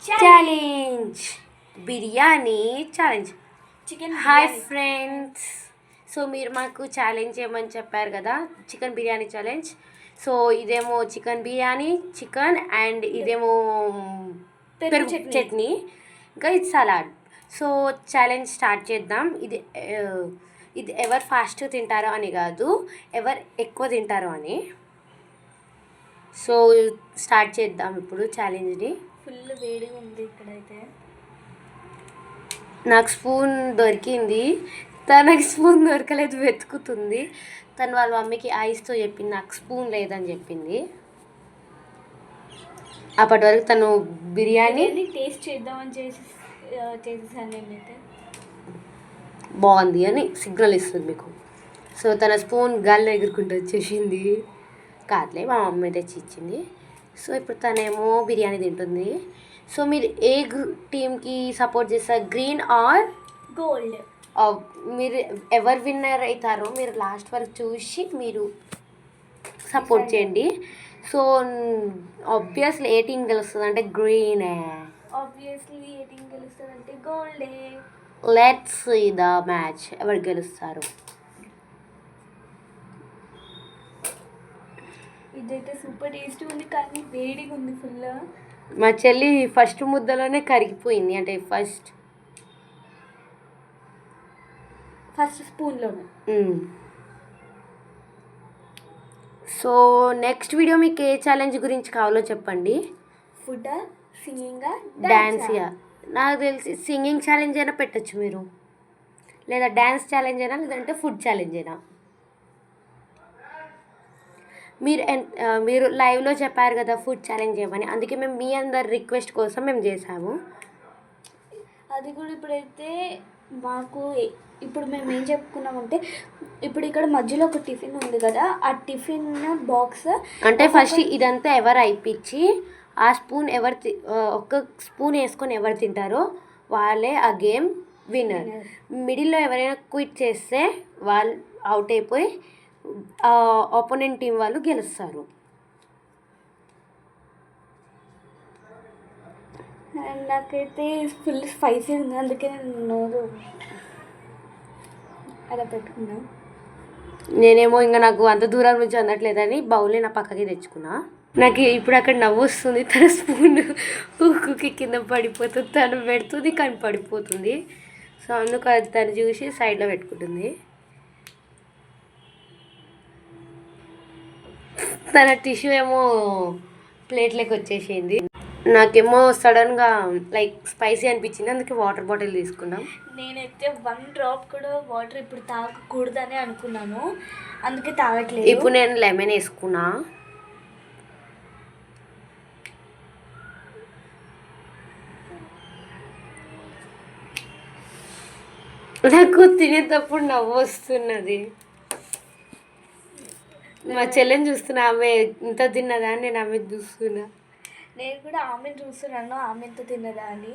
Challenge biryani challenge. Hi friends, so మీరు మాకు challenge చేయమని చెప్పారు కదా, చికెన్ బిర్యానీ ఛాలెంజ్. సో ఇదేమో చికెన్ బిర్యానీ, చికెన్ అండ్ ఇదేమో పెరుగు చట్నీ, ఇంకా ఇది సలాడ్. సో ఛాలెంజ్ స్టార్ట్ చేద్దాం. ఇది ఎవరు ఫాస్ట్ తింటారో అని కాదు, ఎవరు ఎక్కువ తింటారో అని. సో స్టార్ట్ చేద్దాం ఇప్పుడు ఛాలెంజ్ని. ఫుల్ వేడిగా ఉంది ఇక్కడైతే. నాకు స్పూన్ దొరికింది, తనకి స్పూన్ దొరకలేదు, వెతుకుతుంది. తను వాళ్ళ మమ్మీకి ఐస్తో చెప్పింది, నాకు స్పూన్ లేదని చెప్పింది. అప్పటి వరకు తను బిర్యానీ టేస్ట్ చేద్దామని చేసేసాను నేనైతే. బాగుంది అని సిగ్నల్ ఇస్తుంది మీకు. సో తన స్పూన్ గాల్లో ఎగురుకుంటూ వచ్చేసింది. కాదులే, మా మమ్మీ తెచ్చి ఇచ్చింది. సో ఇప్పుడు తనేమో బిర్యానీ తింటుంది. సో మీరు ఏ టీమ్కి సపోర్ట్ చేస్తారు, గ్రీన్ ఆర్ గోల్డ్? మీరు ఎవరు విన్నర్ అవుతారో మీరు లాస్ట్ వరకు చూసి మీరు సపోర్ట్ చేయండి. సో ఆబ్వియస్లీ ఏ టీం గెలుస్తుంది అంటే గ్రీనే. ఆబ్వియస్లీ ఏ టీం గెలుస్తుంది అంటే గోల్డే. లెట్స్ సీ ద మ్యాచ్, ఎవరు గెలుస్తారు. ఇదైతే సూపర్ టేస్టీ ఉంది, కానీ వేడిగా ఉంది ఫుల్. మా చెల్లి ఫస్ట్ ముద్దలోనే కరిగిపోయింది, అంటే ఫస్ట్ స్పూన్లోనే. సో నెక్స్ట్ వీడియో మీకు ఏ ఛాలెంజ్ గురించి కావాలో చెప్పండి. ఫుడ్, సింగింగ్, డాన్స్గా. నాకు తెలిసి సింగింగ్ ఛాలెంజ్ అయినా పెట్టచ్చు మీరు, లేదా డ్యాన్స్ ఛాలెంజ్ అయినా, లేదంటే ఫుడ్ ఛాలెంజ్ అయినా. మీరు లైవ్లో చెప్పారు కదా ఫుడ్ ఛాలెంజ్ చేయమని, అందుకే మేము మీ అందరి రిక్వెస్ట్ కోసం మేము చేసాము. అది కూడా ఇప్పుడైతే మాకు ఇప్పుడు మేము ఏం చెప్పుకున్నామంటే, ఇప్పుడు ఇక్కడ మధ్యలో ఒక టిఫిన్ ఉంది కదా, ఆ టిఫిన్ బాక్స్ అంటే ఫస్ట్ ఇదంతా ఎవరు అయిపించి ఆ స్పూన్ ఒక్క స్పూన్ వేసుకొని ఎవరు తింటారో వాళ్ళే ఆ గేమ్ విన్నర్. మిడిల్లో ఎవరైనా క్విట్ చేస్తే వాళ్ళు అవుట్ అయిపోయి ఆపోనెంట్ టీం వాళ్ళు గెలుస్తారు. నాకైతే ఫుల్ స్పైసీ ఉంది, అందుకే నేను నోరు అలా పెట్టుకున్నా. నేనేమో ఇంకా నాకు అంత దూరం నుంచి అందట్లేదని బౌలే నా పక్కకి తెచ్చుకున్నా. నాకు ఇప్పుడు అక్కడ నవ్వు వస్తుంది, తన స్పూన్ ఉక్కుకి కింద పడిపోతుంది, తను పెడుతుంది కానీ పడిపోతుంది. సో అందుకు అది తను చూసి సైడ్లో పెట్టుకుంటుంది. తన టిష్యూ ఏమో ప్లేట్లోకి వచ్చేసింది. నాకేమో సడన్గా లైక్ స్పైసీ అనిపించింది, అందుకే వాటర్ బాటిల్ తీసుకున్నాం. నేనైతే 1 డ్రాప్ కూడా వాటర్ ఇప్పుడు తాగకూడదని అనుకున్నాను, అందుకే తాగట్లేదు. ఇప్పుడు నేను లెమన్ వేసుకున్నా. నాకు తినేటప్పుడు నవ్వు వస్తున్నది. మా చెల్లెని చూస్తున్నా, ఆమె ఇంత తిన్నదా అని నేను ఆమె చూస్తున్నా. నేను కూడా ఆమెను చూస్తున్నాను, ఆమె ఎంత తిన్నదా అని.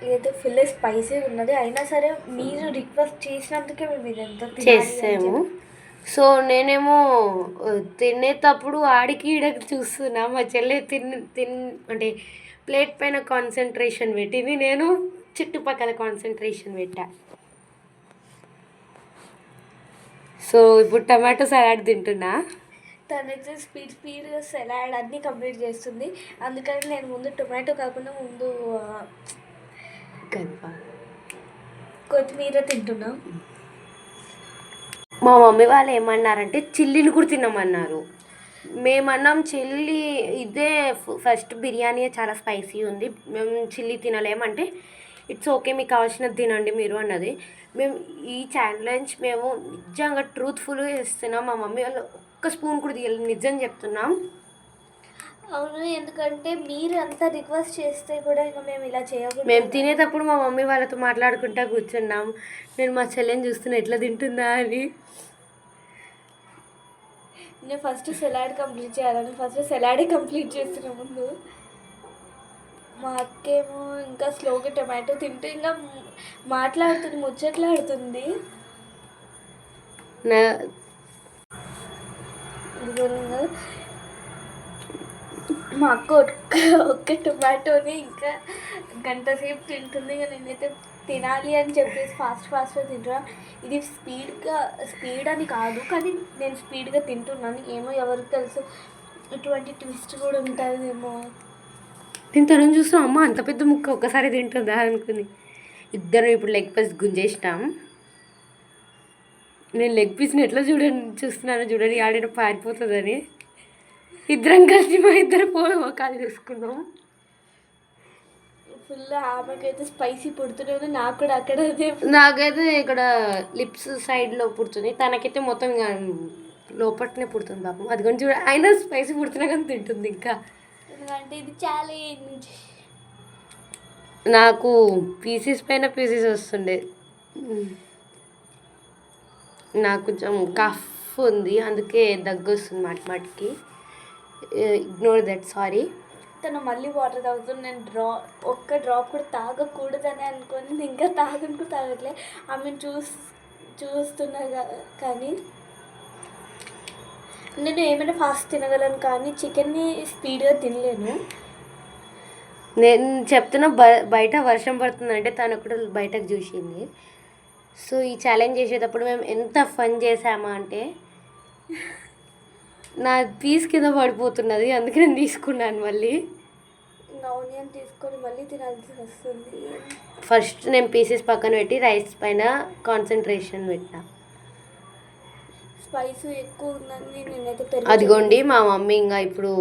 ఇదైతే ఫుల్ స్పైసీ ఉన్నది, అయినా సరే మీరు రిక్వెస్ట్ చేసినందుకే మేము ఇదంతా చేసాము. సో నేనేమో తినేటప్పుడు ఆడికి ఈడకి చూస్తున్నా. మా చెల్లె అంటే ప్లేట్ పైన కాన్సన్ట్రేషన్ పెట్టింది, నేను చుట్టుపక్కల కాన్సన్ట్రేషన్ పెట్టా. సో ఇప్పుడు టమాటో సలాడ్ తింటున్నా. తనైతే స్పీడ్గా సలాడ్ అన్నీ కంప్లీట్ చేస్తుంది, అందుకని నేను ముందు టొమాటో కాకుండా ముందు కొత్తిమీర తింటున్నా. మా మమ్మీ వాళ్ళు ఏమన్నారంటే చిల్లీని కూడా తినమన్నారు. మేమన్నాం చిల్లీ ఇదే ఫస్ట్ బిర్యానీ చాలా స్పైసీ ఉంది, మేము చిల్లీ తినలేమంటే ఇట్స్ ఓకే, మీకు కావాల్సినది తినండి మీరు అన్నది. మేము ఈ ఛాలెంజ్ మేము నిజంగా ట్రూత్ఫుల్గా చేస్తున్నాం. మా మమ్మీ వాళ్ళు ఒక్క స్పూన్ కూడా తీయాలి, నిజం చెప్తున్నాం. అవును, ఎందుకంటే మీరు అంతా రిక్వెస్ట్ చేస్తే కూడా ఇంకా మేము ఇలా చేయకూడదు. మేము తినేటప్పుడు మా మమ్మీ వాళ్ళతో మాట్లాడుకుంటా కూర్చున్నాం. నేను మా చెల్లెని చూస్తున్నా ఎట్లా తింటుందా అని. నేను ఫస్ట్ సలాడ్ కంప్లీట్ చేయాలని ఫస్ట్ సలాడే కంప్లీట్ చేస్తున్నా ముందు. మా అక్కేమో ఇంకా స్లోగా టొమాటో తింటూ ఇంకా మాట్లాడుతుంది, ముచ్చట్లాడుతుంది. మా అక్క ఒక్క టొమాటోని ఇంకా గంట సేపు తింటుంది. ఇక నేనైతే తినాలి అని చెప్పేసి ఫాస్ట్గా తింటున్నా. ఇది స్పీడ్ అని కాదు, కానీ నేను స్పీడ్గా తింటున్నాను. ఏమో ఎవరికి తెలుసు, ఇటువంటి ట్విస్ట్ కూడా ఉంటుందేమో. నేను తనని చూస్తున్నాం, అమ్మ అంత పెద్ద ముక్క ఒక్కసారి తింటుందా అనుకుని. ఇద్దరం ఇప్పుడు లెగ్ పీస్ గుంజేసినాం. నేను లెగ్ పీస్ని ఎట్లా చూస్తున్నాను చూడండి, ఆడిన పారిపోతుందని. ఇద్దరం కలిసి మా ఇద్దరు మొక్కలు చూసుకున్నాం. ఫుల్ ఆమెకైతే స్పైసీ పుడుతూనే ఉంది, నాకు కూడా అక్కడ నాకైతే ఇక్కడ లిప్స్ సైడ్లో పుడుతుంది, తనకైతే మొత్తం ఇంకా లోపట్నే పుడుతుంది పాపం. అది కొంచెం చూడ అయినా స్పైసీ పుడుతున్నా కానీ తింటుంది ఇంకా. ఎందుకంటే ఇది ఛాలెంజ్. నాకు పీసెస్ పైన పీసెస్ వస్తుండే. నాకు కొంచెం కఫ్ ఉంది, అందుకే దగ్గు వస్తుంది మాటికి. Ignore that, sorry. తను మళ్ళీ వాటర్ తాగుతుంది. నేను ఒక్క డ్రాప్ కూడా తాగకూడదని అనుకొని ఇంకా తాగట్లే. ఆమెను చూస్తున్నా కానీ నేను ఏమైనా ఫాస్ట్ తినగలను, కానీ చికెన్ని స్పీడ్గా తినలేను. నేను చెప్తున్నా, బయట వర్షం పడుతుందంటే తను కూడా బయటకు చూసింది. సో ఈ ఛాలెంజ్ చేసేటప్పుడు మేము ఎంత ఫన్ చేసామా అంటే, నా పీస్ కింద పడిపోతున్నది, అందుకే నేను తీసుకున్నాను. మళ్ళీ ఆనియన్ తీసుకొని మళ్ళీ తినాల్సి వస్తుంది. ఫస్ట్ నేను పీసెస్ పక్కన పెట్టి రైస్ పైన కాన్సన్ట్రేషన్ పెట్టినా. స్పైస్ ఎక్కువ ఉందని నేనైతే అదిగోండి మా మమ్మీ ఇంకా ఇప్పుడు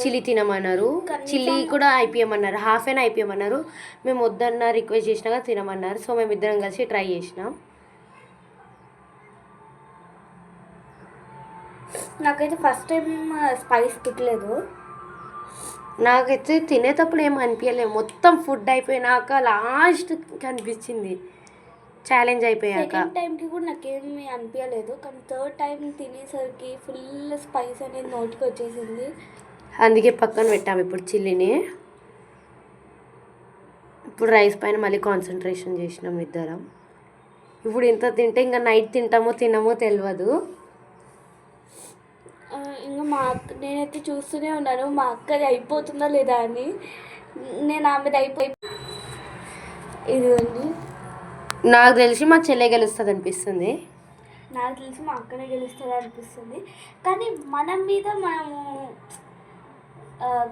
చిల్లీ తినమన్నారు, చిల్లీ కూడా అయిపోయమన్నారు, హాఫ్ అయినా అయిపోయమన్నారు. మేము వద్దన్న రిక్వెస్ట్ చేసినాక తినమన్నారు. సో మేము ఇద్దరం కలిసి ట్రై చేసినాం. నాకైతే ఫస్ట్ టైం స్పైస్ తినలేదు. నాకైతే తినేటప్పుడు ఏం అనిపించలేదు, మొత్తం ఫుడ్ అయిపోయినాక లాస్ట్ అనిపించింది ఛాలెంజ్ అయిపోయాక. సెకండ్ టైంకి కూడా నాకేమీ అనిపించలేదు, కానీ థర్డ్ టైం తినేసరికి ఫుల్ స్పైస్ అనేది నోటికి వచ్చేసింది. అందుకే పక్కన పెట్టాము ఇప్పుడు చిల్లీని. ఇప్పుడు రైస్ పైన మళ్ళీ కాన్సన్ట్రేషన్ చేసినాం ఇద్దరం. ఇప్పుడు ఇంత తింటే ఇంకా నైట్ తింటామో తినమో తెలియదు. ఇంకా నేనైతే చూస్తూనే ఉన్నాను మా అక్కది అయిపోతుందా లేదా అని. నేను ఆమెది ఇదిగోండి. నాకు తెలిసి మా చెల్లె గెలుస్తుంది అనిపిస్తుంది. నాకు తెలిసి మా అక్కనే గెలుస్తుంది అనిపిస్తుంది. కానీ మనం మీద మనము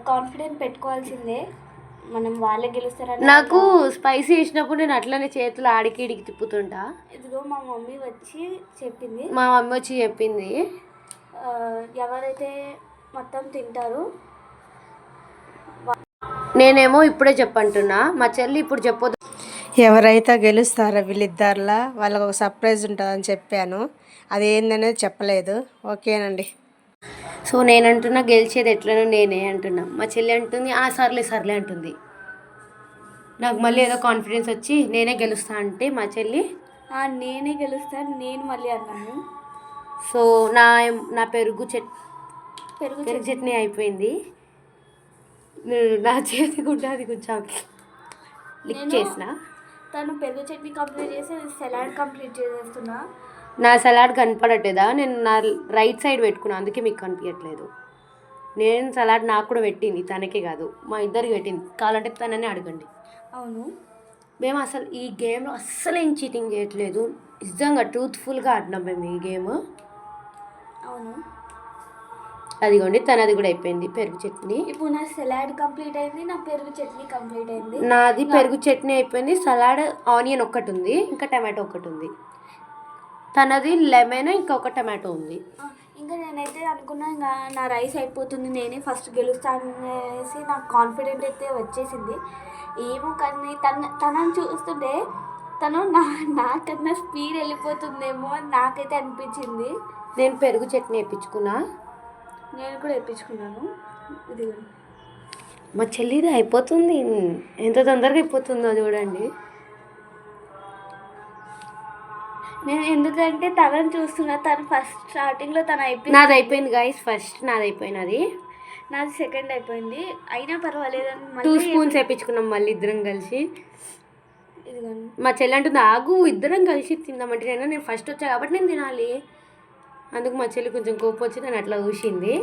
కాన్ఫిడెంట్ పెట్టుకోవాల్సిందే, మనం వాళ్ళే గెలుస్తారని. నాకు స్పైసీ వేసినప్పుడు నేను అట్లనే చేతులు ఆడికి ఇడికి తిప్పుతుంటా. ఇదిగో మా మమ్మీ వచ్చి చెప్పింది ఎవరైతే మొత్తం తింటారు. నేనేమో ఇప్పుడే చెప్పంటున్నా, మా చెల్లి ఇప్పుడు చెప్పొద్దు. ఎవరైతే గెలుస్తారో వీళ్ళిద్దరిలా వాళ్ళకు ఒక సర్ప్రైజ్ ఉంటుందని చెప్పాను, అది ఏందనేది చెప్పలేదు. ఓకేనండి. సో నేనంటున్నా గెలిచేది ఎట్లనో నేనే అంటున్నా. మా చెల్లి అంటుంది సర్లే అంటుంది. నాకు మళ్ళీ ఏదో కాన్ఫిడెన్స్ వచ్చి నేనే గెలుస్తా అంటే మా చెల్లి నేనే గెలుస్తాను నేను మళ్ళీ అన్నాను. సో నా పెరుగు చట్నీ అయిపోయింది. నా చేతి గుడ్డ అది కొంచెం లిక్ చేసిన. తను పెరుగు చట్నీ కంప్లీట్ చేసి సలాడ్ కంప్లీట్ చేసేస్తున్నా. నా సలాడ్ కనపడట్లేదా? నేను నా రైట్ సైడ్ పెట్టుకున్నాను, అందుకే మీకు కనిపించట్లేదు. నేను సలాడ్ నాకు కూడా పెట్టింది, తనకే కాదు మా ఇద్దరికి పెట్టింది. కావాలంటే తననే అడగండి. అవును, మేము అసలు ఈ గేమ్లో అస్సలు ఏం చీటింగ్ చేయట్లేదు, నిజంగా ట్రూత్ఫుల్గా ఆడినాం మేము ఈ గేమ్. అవును, అదిగోండి తనది కూడా అయిపోయింది పెరుగు చట్నీ. ఇప్పుడు నా సలాడ్ కంప్లీట్ అయింది, నా పెరుగు చట్నీ కంప్లీట్ అయింది. నాది పెరుగు చట్నీ అయిపోయింది, సలాడ్ ఆనియన్ ఒక్కటి ఉంది, ఇంకా టమాటో ఒకటి ఉంది. తనది లెమన్ ఇంకొక టమాటో ఉంది. ఇంకా నేనైతే అనుకున్నా ఇంకా నా రైస్ అయిపోతుంది, నేనే ఫస్ట్ గెలుస్తాను అనేసి నాకు కాన్ఫిడెంట్ అయితే వచ్చేసింది. ఏమో కానీ తనని చూస్తుంటే తను నాకన్నా స్పీడ్ వెళ్ళిపోతుందేమో అని నాకైతే అనిపించింది. నేను పెరుగు చట్నీ వేయించుకున్నా. నేను కూడా వేయించుకున్నాను. ఇది మా చెల్లిది అయిపోతుంది, ఎంత తొందరగా అయిపోతుందో చూడండి. నేను ఎందుకంటే తనని చూస్తున్నా, తను ఫస్ట్ స్టార్టింగ్లో నాది అయిపోయింది గైస్, ఫస్ట్ నాది అయిపోయినది, నాది సెకండ్ అయిపోయింది. అయినా పర్వాలేదని 2 స్పూన్స్ వేయించుకున్నాం మళ్ళీ ఇద్దరం కలిసి. ఇదిగోండి మా చెల్లి అంటుంది ఆగు ఇద్దరం కలిసి తిందామంటే, నేను ఫస్ట్ వచ్చా కాబట్టి నేను తినాలి. అందుకు మా చెల్లి కొంచెం కోపం వచ్చి నన్ను అట్లా చూసింది.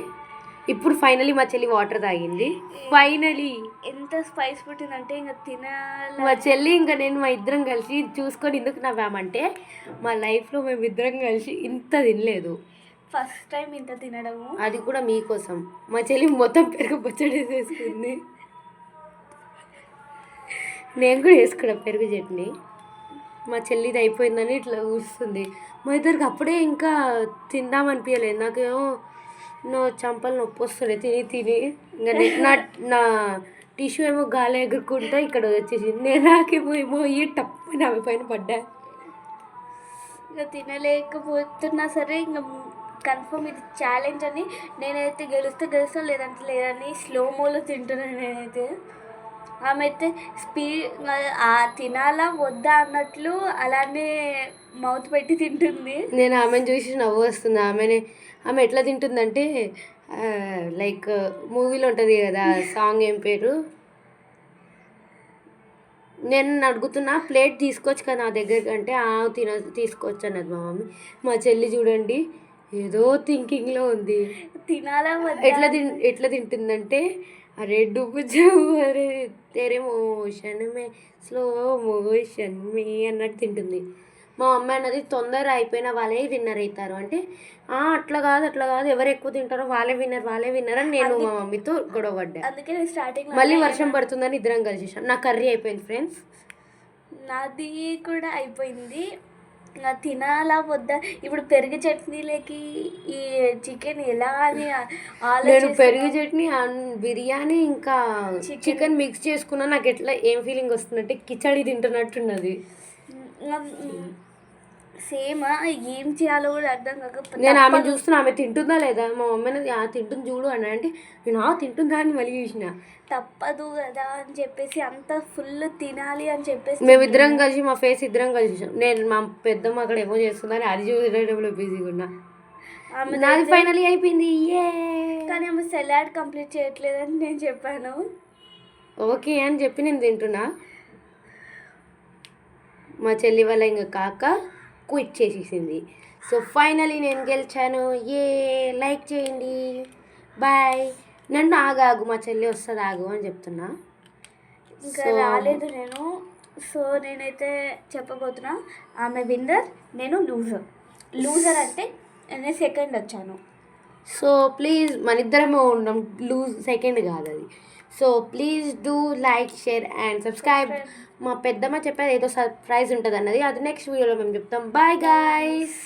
ఇప్పుడు ఫైనలీ మా చెల్లి వాటర్ తాగింది. ఫైనలీ ఎంత స్పైస్ పుట్టిందంటే ఇంకా తినాలి. మా చెల్లి ఇంకా నేను మా ఇద్దరం కలిసి చూసుకొని ఎందుకు నవ్వామంటే మా లైఫ్లో మేము ఇద్దరం కలిసి ఇంత తినలేదు. ఫస్ట్ టైం ఇంత తినడము, అది కూడా మీకోసం. మా చెల్లి మొత్తం పెరుగు పచ్చడి వేసుకుంది. నేను కూడా వేసుకున్నా పెరుగు చట్నీ. మా చెల్లిది అయిపోయిందని ఇట్లా కూర్చుంది. మా ఇద్దరికి అప్పుడే ఇంకా తిందామనిపించలేదు. నాకేమో నా చంపలు నొప్పి వస్తుండే తిని తిని. ఇంకా నా టిష్యూ ఏమో గాలి ఎగురుకుంటా ఇక్కడ వచ్చేసింది. నేను నాకేమో టప్పు నా పైన పడ్డా. ఇంకా తినలేకపోతున్నా సరే ఇంకా కన్ఫర్మ్ ఇది ఛాలెంజ్ అని నేనైతే గెలుస్తా లేదంటే లేదని స్లో మోలో తింటున్నాను నేనైతే. ఆమె అయితే తినాలా వద్దా అన్నట్లు అలానే మౌత్ పెట్టి తింటుంది. నేను ఆమెను చూసి నవ్వు వస్తుంది. ఆమె ఎట్లా తింటుందంటే లైక్ మూవీలో ఉంటుంది కదా సాంగ్ ఏం పేరు, నేను అడుగుతున్నా ప్లేట్ తీసుకోవచ్చు కదా నా దగ్గరికి అంటే తీసుకోవచ్చు అన్నది మా మమ్మీ. మా చెల్లి చూడండి ఏదో థింకింగ్లో ఉంది. తినాలా ఎట్లా తింటుందంటే అరే డూబు జావు అరే తెరే మోషన్ మే స్లో మోషన్ మే అన్నట్టు తింటుంది. మా మమ్మీ అన్నది తొందర అయిపోయిన వాళ్ళే విన్నర్ అవుతారు అంటే అట్లా కాదు ఎవరు ఎక్కువ తింటారో వాళ్ళే విన్నర్ అని నేను మా మమ్మీతో గొడవ పడ్డా. అందుకే నేను స్టార్టింగ్ మళ్ళీ వర్షం పడుతుందని ఇద్దరం కలిసేసాం. నా కర్రీ అయిపోయింది ఫ్రెండ్స్. నాది కూడా అయిపోయింది. ఇంకా తినాలా వద్దా ఇప్పుడు పెరుగు చట్నీలకి ఈ చికెన్ ఎలా అని నేను పెరుగు చట్నీ బిర్యానీ ఇంకా చికెన్ మిక్స్ చేసుకున్నా. నాకు ఎట్లా ఏం ఫీలింగ్ వస్తుందంటే కిచడి తింటున్నట్టున్నది. సేమ్ ఏం చేయాలో కూడా అర్థం కాకపోతే నేను ఆమె చూస్తున్నా ఆమె తింటుందా లేదా. మా మమ్మీ తింటుంది చూడు అని అంటే నేను తింటుందా అని మళ్ళీ చూసిన. తప్పదు కదా అని చెప్పేసి అంత ఫుల్ తినాలి అని చెప్పేసి మేమిద్దరం కలిసి మా ఫేస్ ఇద్దరం కలిసి నేను మా పెద్దమ్మ అక్కడ ఏమో చేస్తుందని అది చూసేటప్పుడు బిజీగా ఉన్నా. నాది ఫైనలీ అయిపోయింది. కానీ ఆమె సలాడ్ కంప్లీట్ చేయట్లేదని నేను చెప్పాను. ఓకే అని చెప్పి నేను తింటున్నా. మా చెల్లి వల్ల ఇంకా కాక క్విట్ చేసేసింది. సో ఫైనలీ నేను గెలిచాను. లైక్ చేయండి. బాయ్. నన్ను ఆగాగు మా చెల్లి వస్తుంది ఆగు అని చెప్తున్నా. ఇంకా రాలేదు నేను. సో నేనైతే చెప్పబోతున్నా ఆమె విన్నర్, నేను లూజర్ అంటే నేను సెకండ్ వచ్చాను. సో ప్లీజ్ మన ఇద్దరమే ఉన్నాం, సెకండ్ కాదు అది. So please do like share and subscribe. మా పెద్దమ్మ చెప్పేది ఏదో సర్ప్రైజ్ ఉంటుంది అన్నది, అది నెక్స్ట్ వీడియోలో మేము చెప్తాం. Bye guys.